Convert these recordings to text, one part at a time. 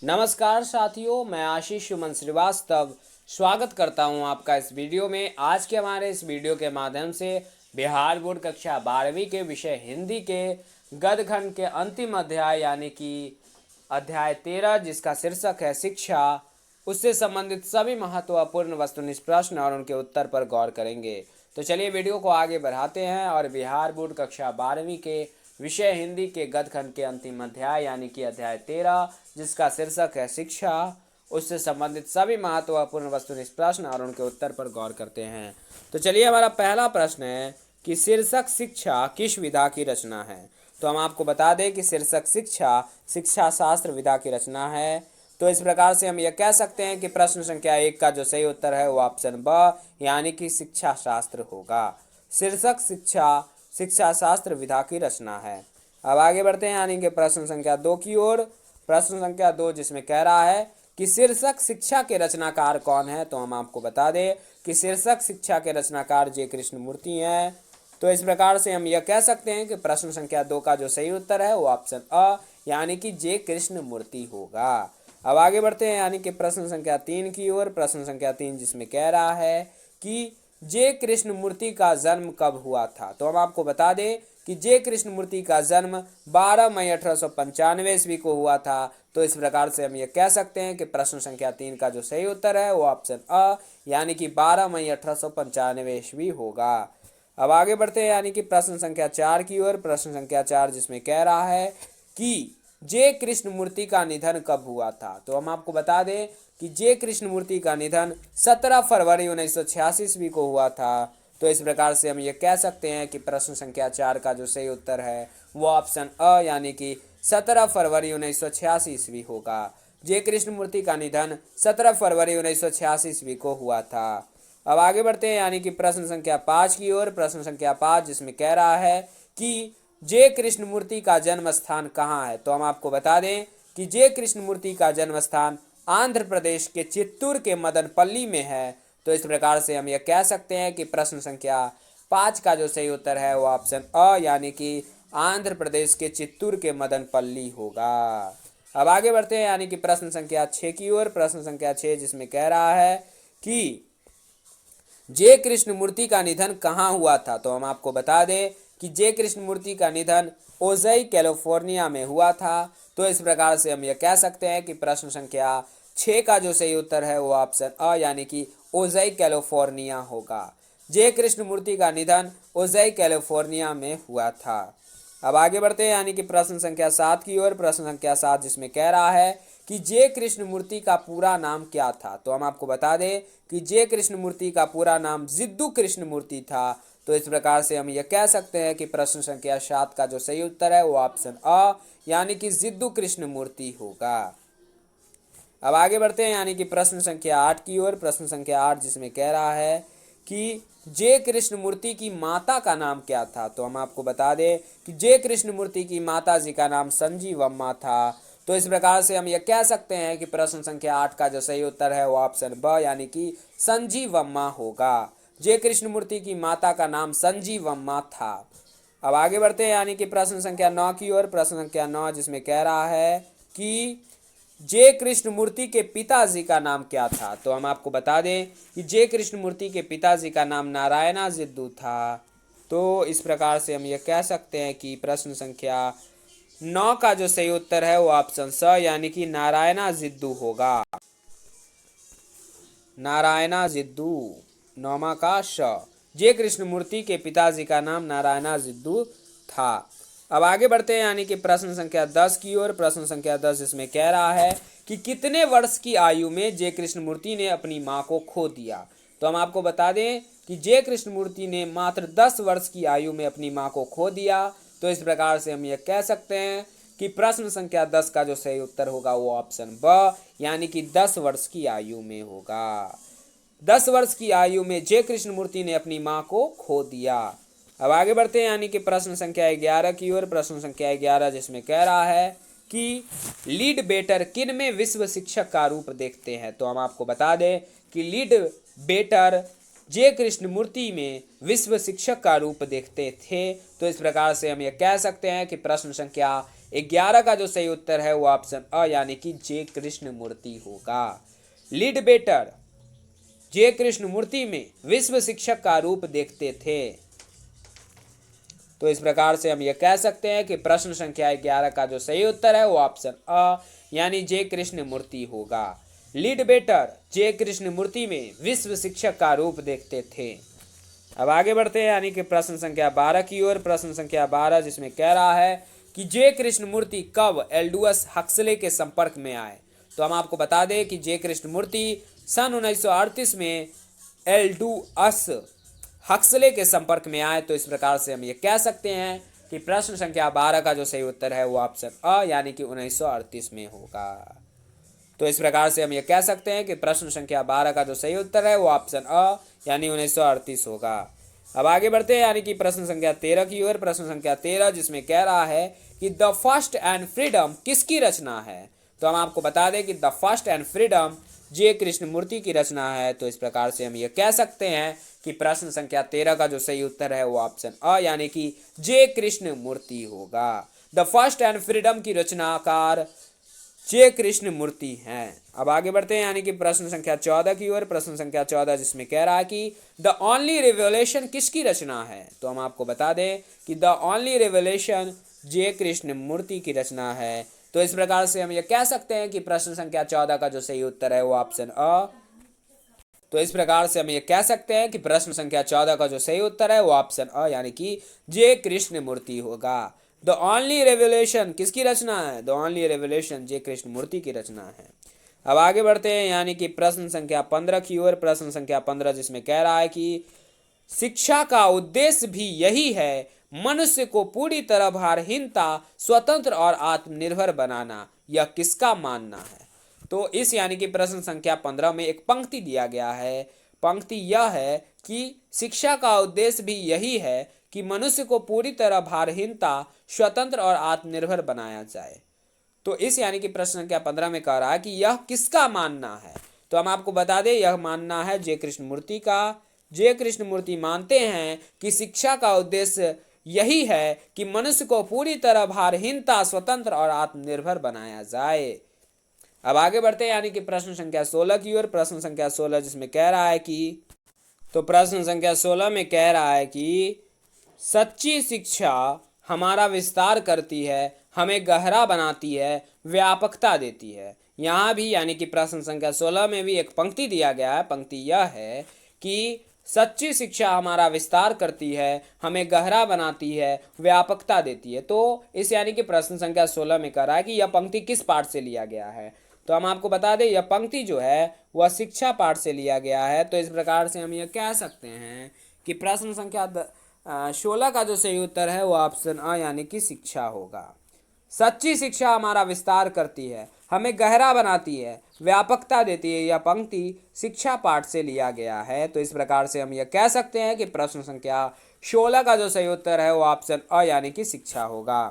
नमस्कार साथियों, मैं आशीष सुमन श्रीवास्तव स्वागत करता हूं आपका इस वीडियो में। आज के हमारे इस वीडियो के माध्यम से बिहार बोर्ड कक्षा 12वीं के विषय हिंदी के गद्य खंड के अंतिम अध्याय यानी कि अध्याय 13 जिसका शीर्षक है शिक्षा, उससे संबंधित सभी महत्वपूर्ण वस्तुनिष्ठ प्रश्न और उनके उत्तर पर गौर करेंगे। तो चलिए वीडियो को आगे बढ़ाते हैं और बिहार बोर्ड कक्षा 12वीं के विषय हिंदी के गद्य खंड के अंतिम अध्याय यानी कि अध्याय 13 जिसका शीर्षक है शिक्षा, उससे संबंधित सभी महत्वपूर्ण वस्तुनिष्ठ प्रश्न और उनके उत्तर पर गौर करते हैं। तो चलिए हमारा पहला प्रश्न है कि शीर्षक शिक्षा किस विधा की रचना है। तो हम आपको बता दें कि शीर्षक शिक्षा शिक्षा शास्त्र विधा की रचना है। तो इस प्रकार से हम यह कह सकते हैं कि प्रश्न संख्या 1 का जो सही उत्तर है वो ऑप्शन ब यानी कि शिक्षा शास्त्र होगा। शीर्षक शिक्षा शिक्षा शास्त्र विधा की रचना है। अब आगे बढ़ते हैं यानी कि प्रश्न संख्या 2 की ओर। प्रश्न संख्या 2 जिसमें कह रहा है कि शीर्षक शिक्षा के रचनाकार कौन है। तो हम आपको बता दें कि शीर्षक शिक्षा के रचनाकार जे कृष्णमूर्ति हैं। तो इस प्रकार से हम यह कह सकते हैं कि प्रश्न संख्या 2 का जो सही उत्तर है वो ऑप्शन अ यानी कि जे कृष्णमूर्ति होगा। अब आगे बढ़ते हैं यानी कि प्रश्न संख्या 3 की ओर। प्रश्न संख्या 3 जिसमें कह रहा है कि जे कृष्णमूर्ति का जन्म कब हुआ था। तो हम आपको बता दें कि जे कृष्णमूर्ति का जन्म 12 मई 1895 ईस्वी को हुआ था। तो इस प्रकार से हम ये कह सकते हैं कि प्रश्न संख्या 3 का जो सही उत्तर है वो ऑप्शन अ यानी कि 12 मई 1895 ईस्वी होगा। अब आगे बढ़ते हैं यानी कि प्रश्न संख्या 4 की ओर। प्रश्न संख्या 4 जिसमें कह रहा है कि जे कृष्णमूर्ति का निधन कब हुआ था। तो हम आपको बता दें कि जे कृष्णमूर्ति का निधन 17 फरवरी 1986 ईस्वी को हुआ था। तो इस प्रकार से हम ये कह सकते हैं कि प्रश्न संख्या 4 का जो सही उत्तर है वो ऑप्शन अ यानी कि 17 फरवरी 1986 ईस्वी होगा। जे कृष्णमूर्ति का निधन 17 फरवरी 1986 ईस्वी को हुआ था। अब आगे बढ़ते हैं यानी कि प्रश्न संख्या 5 की ओर। प्रश्न संख्या 5 जिसमें कह रहा है कि जे कृष्णमूर्ति का जन्म स्थान कहाँ है। तो हम आपको बता दें कि जे कृष्णमूर्ति का जन्म स्थान आंध्र प्रदेश के चित्तूर के मदनपल्ली में है। तो इस प्रकार से हम यह कह सकते हैं कि प्रश्न संख्या 5 का जो सही उत्तर है वो ऑप्शन अ यानी कि आंध्र प्रदेश के चित्तूर के मदनपल्ली होगा। अब आगे बढ़ते हैं यानी कि प्रश्न संख्या 6 की ओर। प्रश्न संख्या 6 जिसमें कह रहा है कि जे कृष्णमूर्ति का निधन कहाँ हुआ था। तो हम आपको बता दें कि जे कृष्णमूर्ति का निधन ओजई कैलिफोर्निया में हुआ था। तो इस प्रकार से हम यह कह सकते हैं कि प्रश्न संख्या 6 का जो सही उत्तर है वो ऑप्शन अ यानी कि ओजई कैलिफोर्निया होगा। जे कृष्णमूर्ति का निधन ओजई कैलिफोर्निया में हुआ था। अब आगे बढ़ते हैं यानी कि प्रश्न संख्या 7 की ओर। प्रश्न संख्या 7 जिसमें कह रहा है कि जे कृष्णमूर्ति का पूरा नाम क्या था। तो हम आपको बता दें कि जे कृष्णमूर्ति का पूरा नाम जिद्दू कृष्णमूर्ति था। तो इस प्रकार से हम यह कह सकते हैं कि प्रश्न संख्या 7 का जो सही उत्तर है वो ऑप्शन अ यानी कि जिद्दू कृष्णमूर्ति होगा। अब आगे बढ़ते हैं यानी कि प्रश्न संख्या 8 की ओर। प्रश्न संख्या 8 जिसमें कह रहा है कि जे कृष्णमूर्ति की माता का नाम क्या था। तो हम आपको बता दें कि जे कृष्णमूर्ति की माता जी का नाम संजीवम्मा था। तो इस प्रकार से हम यह कह सकते हैं कि प्रश्न संख्या 8 का जो सही उत्तर है वो ऑप्शन ब यानी कि संजीवम्मा होगा। जे कृष्णमूर्ति की माता का नाम संजीवम्मा था। अब आगे बढ़ते हैं यानी कि प्रश्न संख्या 9 की ओर। प्रश्न संख्या 9 जिसमें कह रहा है कि जे कृष्णमूर्ति के पिताजी का नाम क्या था। तो हम आपको बता दें कि जे कृष्णमूर्ति के पिताजी का नाम नारायणा जिद्दू था। तो इस प्रकार से हम यह कह सकते हैं कि प्रश्न संख्या 9 का जो सही उत्तर है वो ऑप्शन स यानी कि नारायणा जिद्दू होगा। नारायणा जिद्दू, नौमा का श। जे कृष्णमूर्ति के पिताजी का नाम नारायणा जिद्दू था। अब आगे बढ़ते हैं यानी कि प्रश्न संख्या 10 की ओर। प्रश्न संख्या 10 इसमें कह रहा है कि कितने वर्ष की आयु में जे कृष्णमूर्ति ने अपनी मां को खो दिया। तो हम आपको बता दें कि जे कृष्णमूर्ति ने मात्र 10 वर्ष की आयु में अपनी मां को खो दिया। तो इस प्रकार से हम यह कह सकते हैं कि प्रश्न संख्या 10 का जो सही उत्तर होगा वो ऑप्शन ब यानी कि 10 वर्ष की आयु में होगा। 10 वर्ष की आयु में जे कृष्णमूर्ति ने अपनी मां को खो दिया। अब आगे बढ़ते हैं यानी कि प्रश्न संख्या 11 की ओर। प्रश्न संख्या 11 जिसमें कह रहा है कि लीड बेटर किन में विश्व शिक्षक का रूप देखते हैं। तो हम आपको बता दें कि लीड बेटर जे कृष्णमूर्ति में विश्व शिक्षक का रूप देखते थे। तो इस प्रकार से हम यह कह सकते हैं कि प्रश्न संख्या 11 का जो सही उत्तर है वो ऑप्शन अ यानी कि जे कृष्णमूर्ति होगा। लीडबेटर जे कृष्णमूर्ति में विश्व शिक्षक का रूप देखते थे। तो इस प्रकार से हम यह कह सकते हैं कि प्रश्न संख्या 11 का जो सही उत्तर है वो ऑप्शन अ यानी जे कृष्णमूर्ति होगा। लीडबेटर जे कृष्णमूर्ति में विश्व शिक्षक का रूप देखते थे। अब आगे बढ़ते हैं यानी कि प्रश्न संख्या 12 की ओर। प्रश्न संख्या 12 जिसमें कह रहा है कि जे कृष्णमूर्ति कब एल्डुअस हक्सले के संपर्क में आए। तो हम आपको बता दें कि जे कृष्णमूर्ति सन 1938 में एल्डुअस हक्सले के संपर्क में आए। तो इस प्रकार से हम ये कह सकते हैं कि प्रश्न संख्या 12 का जो सही उत्तर है वो ऑप्शन अ यानी कि 1938 में होगा। तो इस प्रकार से हम ये कह सकते हैं कि प्रश्न संख्या 12 का जो सही उत्तर है वो ऑप्शन अ यानी 1938 होगा। अब आगे बढ़ते हैं यानी कि प्रश्न संख्या 13 की ओर। प्रश्न संख्या 13 जिसमें कह रहा है कि द फर्स्ट एंड फ्रीडम किसकी रचना है। तो हम आपको बता दें कि द फर्स्ट एंड फ्रीडम जे कृष्णमूर्ति की रचना है। तो इस प्रकार से हम ये कह सकते हैं कि प्रश्न संख्या 13 का जो सही उत्तर है वो ऑप्शन अ यानी कि जे कृष्णमूर्ति होगा। द फर्स्ट एंड फ्रीडम की रचनाकार जे कृष्णमूर्ति हैं। अब आगे बढ़ते हैं यानी कि प्रश्न संख्या 14 की ओर। प्रश्न संख्या 14 जिसमें कह रहा है कि द ओनली रेवोल्यूशन किसकी रचना है। तो हम आपको बता दें कि द ओनली रेवोल्यूशन जे कृष्णमूर्ति की रचना है। तो इस प्रकार से हम ये कह सकते हैं कि प्रश्न संख्या 14 का जो सही उत्तर है वो ऑप्शन अ। तो इस प्रकार से हम ये कह सकते हैं कि प्रश्न संख्या 14 का जो सही उत्तर है वो ऑप्शन अ यानी कि जे कृष्णमूर्ति होगा। द ओनली रेवोल्यूशन किसकी रचना है। द ओनली रेवोल्यूशन जे कृष्णमूर्ति की रचना है। अब आगे बढ़ते हैं यानी कि प्रश्न संख्या 15 की ओर। प्रश्न संख्या 15 जिसमें कह रहा है कि शिक्षा का उद्देश्य भी यही है मनुष्य को पूरी तरह भारहीनता स्वतंत्र और आत्मनिर्भर बनाना, यह किसका मानना है। तो इस यानी कि प्रश्न संख्या 15 में एक पंक्ति दिया गया है। पंक्ति यह है कि शिक्षा का उद्देश्य भी यही है कि मनुष्य को पूरी तरह भारहीनता स्वतंत्र और आत्मनिर्भर बनाया जाए। तो इस यानी कि प्रश्न संख्या 15 में कह रहा है कि यह किसका मानना है। तो हम आपको बता दें यह मानना है जे कृष्णमूर्ति का। जे कृष्णमूर्ति मानते हैं कि शिक्षा का उद्देश्य यही है कि मनुष्य को पूरी तरह भारहीनता स्वतंत्र और आत्मनिर्भर बनाया जाए। अब आगे बढ़ते हैं यानी कि प्रश्न संख्या 16 की ओर। प्रश्न संख्या 16 जिसमें कह रहा है कि तो प्रश्न संख्या 16 में कह रहा है कि सच्ची शिक्षा हमारा विस्तार करती है, हमें गहरा बनाती है, व्यापकता देती है। यहाँ भी यानी कि प्रश्न संख्या 16 में भी एक पंक्ति दिया गया है। पंक्ति यह है कि सच्ची शिक्षा हमारा विस्तार करती है, हमें गहरा बनाती है, व्यापकता देती है। तो इस यानी कि प्रश्न संख्या 16 में कह रहा है कि यह पंक्ति किस पाठ से लिया गया है। तो हम आपको बता दें यह पंक्ति जो है वह शिक्षा पाठ से लिया गया है। तो इस प्रकार से हम यह कह सकते हैं कि प्रश्न संख्या 16 का जो सही उत्तर है वो ऑप्शन अ यानी कि शिक्षा होगा। सच्ची शिक्षा हमारा विस्तार करती है, हमें गहरा बनाती है, व्यापकता देती है, यह पंक्ति शिक्षा पाठ से लिया गया है। तो इस प्रकार से हम यह कह सकते हैं कि प्रश्न संख्या 16 का जो सही उत्तर है वो ऑप्शन अ यानी कि शिक्षा होगा।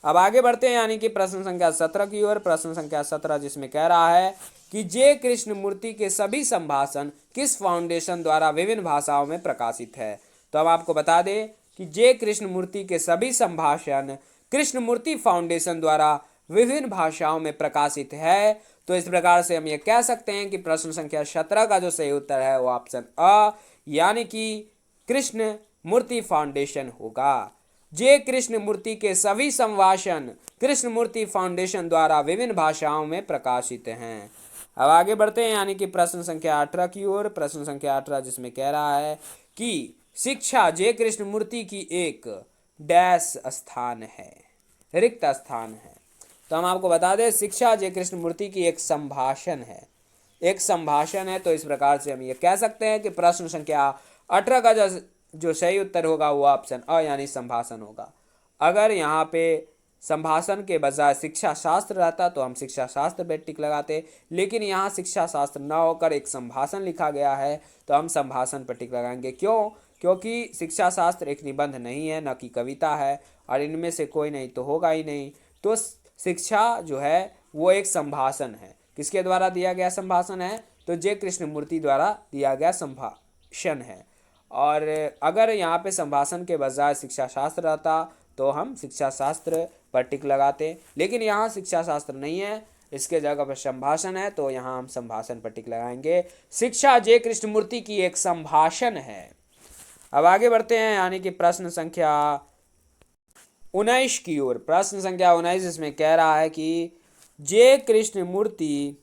अब आगे बढ़ते हैं यानी कि प्रश्न संख्या 17 की ओर। प्रश्न संख्या 17 जिसमें कह रहा है कि जे कृष्णमूर्ति के सभी संभाषण किस फाउंडेशन द्वारा विभिन्न भाषाओं में प्रकाशित है। तो हम आपको बता दें कि जे कृष्णमूर्ति के सभी संभाषण कृष्णमूर्ति फाउंडेशन द्वारा विभिन्न भाषाओं में प्रकाशित है। तो इस प्रकार से हम ये कह सकते हैं कि प्रश्न संख्या 17 का जो सही उत्तर है वो ऑप्शन अ यानी कि कृष्णमूर्ति फाउंडेशन होगा। जे कृष्णमूर्ति के सभी संभाषण कृष्णमूर्ति फाउंडेशन द्वारा विभिन्न भाषाओं में प्रकाशित हैं। अब आगे बढ़ते हैं यानी कि प्रश्न संख्या 18 की ओर। प्रश्न संख्या 18 जिसमें कह रहा है कि शिक्षा जे कृष्णमूर्ति की एक डैश स्थान है, रिक्त स्थान है। तो हम आपको बता दें शिक्षा जे कृष्णमूर्ति की एक संभाषण है, एक संभाषण है। तो इस प्रकार से हम ये कह सकते हैं कि प्रश्न संख्या 18 का जो सही उत्तर होगा वो ऑप्शन अ यानी संभाषण होगा। अगर यहाँ पे संभाषण के बजाय शिक्षा शास्त्र रहता तो हम शिक्षा शास्त्र पे टिक लगाते, लेकिन यहाँ शिक्षा शास्त्र न होकर एक संभाषण लिखा गया है तो हम संभाषण पर टिक लगाएंगे। क्यों? क्योंकि शिक्षा शास्त्र एक निबंध नहीं है, न कि कविता है, और इनमें से कोई नहीं तो होगा ही नहीं। तो शिक्षा जो है वो एक संभाषण है। किसके द्वारा दिया गया संभाषण है? तो जे कृष्णमूर्ति द्वारा दिया गया संभाषण है। और अगर यहाँ पे संभाषण के बजाय शिक्षा शास्त्र रहता तो हम शिक्षा शास्त्र पर टिक लगाते हैं। लेकिन यहाँ शिक्षा शास्त्र नहीं है, इसके जगह पर संभाषण है, तो यहाँ हम संभाषण पर टिक लगाएंगे। शिक्षा जे कृष्णमूर्ति की एक संभाषण है। अब आगे बढ़ते हैं, यानी कि प्रश्न संख्या 19 की ओर। प्रश्न संख्या 19 इसमें कह रहा है कि जे कृष्णमूर्ति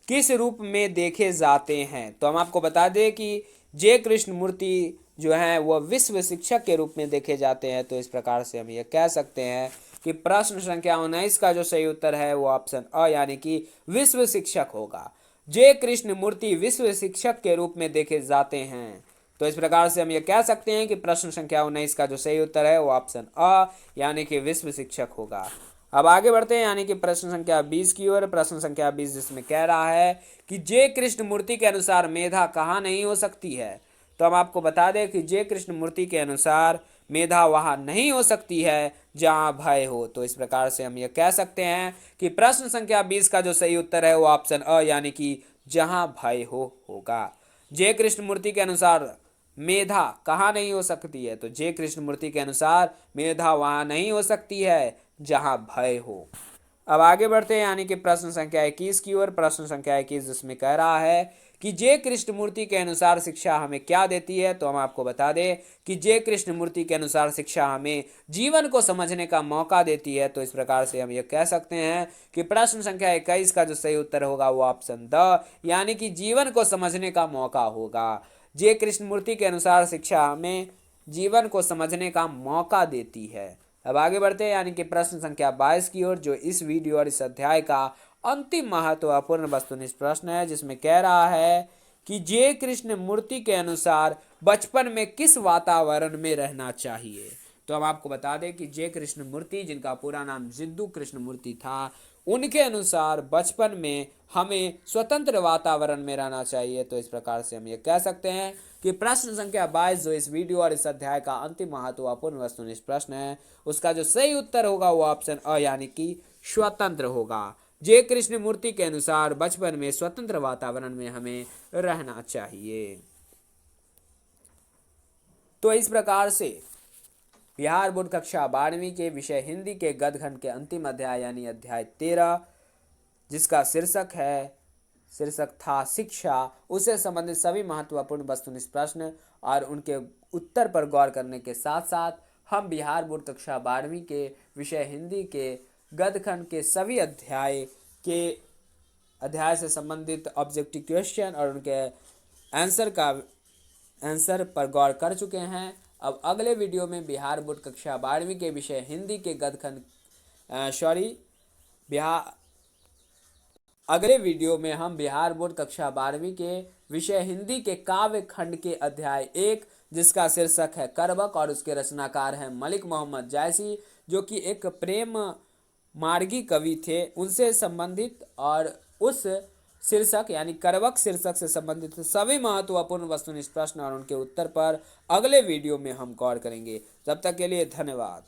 किस रूप में देखे जाते हैं। तो हम आपको बता दें कि जे कृष्णमूर्ति जो हैं वह विश्व शिक्षक के रूप में देखे जाते हैं। तो इस प्रकार से हम ये कह सकते हैं कि प्रश्न संख्या 19 का जो सही उत्तर है वो ऑप्शन अ यानी कि विश्व शिक्षक होगा। जे कृष्णमूर्ति विश्व शिक्षक के रूप में देखे जाते हैं। तो इस प्रकार से हम ये कह सकते हैं कि प्रश्न संख्या 19 का जो सही उत्तर है वो ऑप्शन अ यानी कि विश्व शिक्षक होगा। अब आगे बढ़ते हैं, यानी कि प्रश्न संख्या 20 की ओर। प्रश्न संख्या 20 जिसमें कह रहा है कि जे कृष्णमूर्ति के अनुसार मेधा कहाँ नहीं हो सकती है। तो हम आपको बता दें कि जे कृष्णमूर्ति के अनुसार मेधा वहां नहीं हो सकती है जहां भय हो। तो इस प्रकार से हम ये कह सकते हैं कि प्रश्न संख्या 20 का जो सही उत्तर है वो ऑप्शन अ यानी कि जहां भय हो होगा। जे कृष्णमूर्ति के अनुसार मेधा कहाँ नहीं हो सकती है। तो जे कृष्णमूर्ति के अनुसार मेधा वहां नहीं हो सकती है जहां भय हो। अब आगे बढ़ते हैं, यानी कि प्रश्न संख्या 21 की ओर। प्रश्न संख्या 21 जिसमें कह रहा है कि जे कृष्णमूर्ति के अनुसार शिक्षा हमें क्या देती है। तो हम आपको बता दें कि जे कृष्णमूर्ति के अनुसार शिक्षा हमें जीवन को समझने का मौका देती है। तो इस प्रकार से हम ये कह सकते हैं कि प्रश्न संख्या 21 का जो सही उत्तर होगा वो ऑप्शन द यानी कि जीवन को समझने का मौका होगा। जे कृष्णमूर्ति के अनुसार शिक्षा हमें जीवन को समझने का मौका देती है। अब आगे बढ़ते हैं, यानी कि प्रश्न संख्या 22 की ओर, जो इस वीडियो और इस अध्याय का अंतिम महत्वपूर्ण वस्तुनिष्ठ प्रश्न है, जिसमें कह रहा है कि जे कृष्णमूर्ति के अनुसार बचपन में किस वातावरण में रहना चाहिए। तो हम आपको बता दें कि जे कृष्णमूर्ति, जिनका पूरा नाम जिद्दू कृष्णमूर्ति था, उनके अनुसार बचपन में हमें स्वतंत्र वातावरण में रहना चाहिए। तो इस प्रकार से हम ये कह सकते हैं कि प्रश्न संख्या 22 जो इस वीडियो और इस अध्याय का अंतिम महत्वपूर्ण वस्तुनिष्ठ प्रश्न है, उसका जो सही उत्तर होगा वो ऑप्शन अ यानी कि स्वतंत्र होगा। जे कृष्णमूर्ति के अनुसार बचपन में स्वतंत्र वातावरण में हमें रहना चाहिए। तो इस प्रकार से बिहार बोर्ड कक्षा 12वीं के विषय हिंदी के गद्यखंड के अंतिम अध्याय यानी अध्याय 13, जिसका शीर्षक था शिक्षा, उससे संबंधित सभी महत्वपूर्ण वस्तुनिष्ठ प्रश्न और उनके उत्तर पर गौर करने के साथ साथ हम बिहार बोर्ड कक्षा 12वीं के विषय हिंदी के गद्यखंड के सभी अध्याय से संबंधित ऑब्जेक्टिव क्वेश्चन और उनके आंसर पर गौर कर चुके हैं। अब अगले वीडियो में बिहार बोर्ड कक्षा 12वीं के विषय हिंदी के अगले वीडियो में हम बिहार बोर्ड कक्षा 12वीं के विषय हिंदी के काव्य खंड के अध्याय 1, जिसका शीर्षक है करबक और उसके रचनाकार हैं मलिक मोहम्मद जायसी, जो कि एक प्रेम मार्गी कवि थे, उनसे संबंधित और उस शीर्षक यानी करबक शीर्षक से संबंधित सभी महत्वपूर्ण वस्तुनिष्ठ प्रश्न और उनके उत्तर पर अगले वीडियो में हम गौर करेंगे। तब तक के लिए धन्यवाद।